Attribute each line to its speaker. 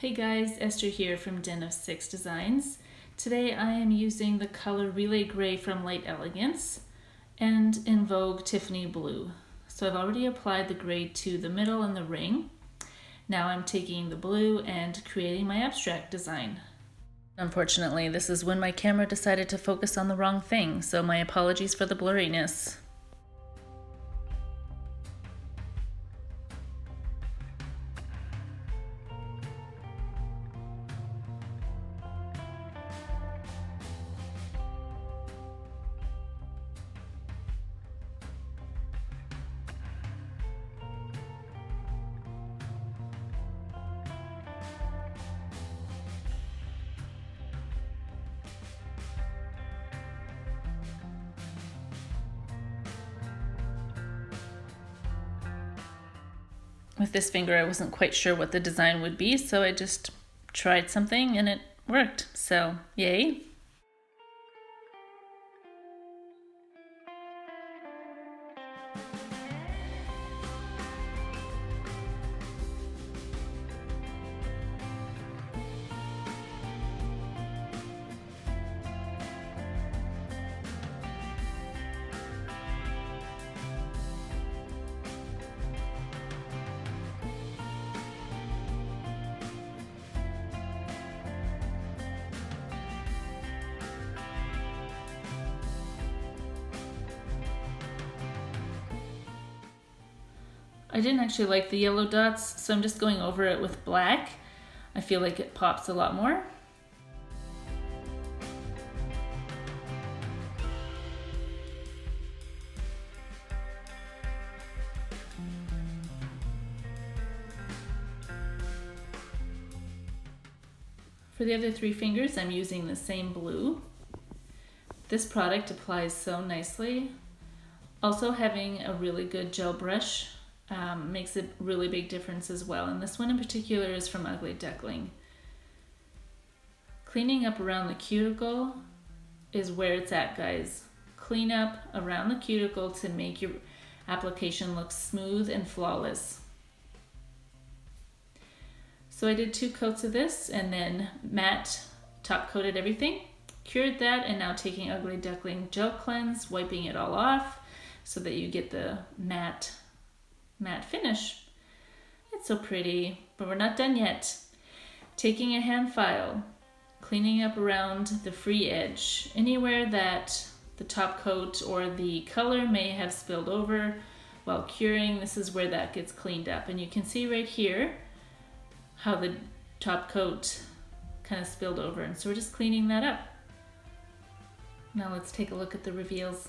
Speaker 1: Hey guys, Esther here from DenofSixDesigns. Today I am using the color Relay Gray from Light Elegance and EnVogue Tiffany Blue. So I've already applied the gray to the middle and the ring. Now I'm taking the blue and creating my abstract design. Unfortunately, this is when my camera decided to focus on the wrong thing, so my apologies for the blurriness. With this finger, I wasn't quite sure what the design would be, so I just tried something and it worked. So, yay. I didn't actually like the yellow dots, so I'm just going over it with black. I feel like it pops a lot more. For the other three fingers, I'm using the same blue. This product applies so nicely. Also, having a really good gel brush makes a really big difference as well. And this one in particular is from Ugly Duckling. Cleaning up around the cuticle is where it's at, guys. Clean up around the cuticle to make your application look smooth and flawless. So I did 2 coats of this and then matte top coated everything, cured that, and now taking Ugly Duckling gel cleanse, wiping it all off so that you get the matte finish. It's so pretty, but we're not done yet. Taking a hand file, cleaning up around the free edge, anywhere that the top coat or the color may have spilled over while curing. This is where that gets cleaned up, and you can see right here how the top coat kind of spilled over, and so we're just cleaning that up. Now let's take a look at the reveals.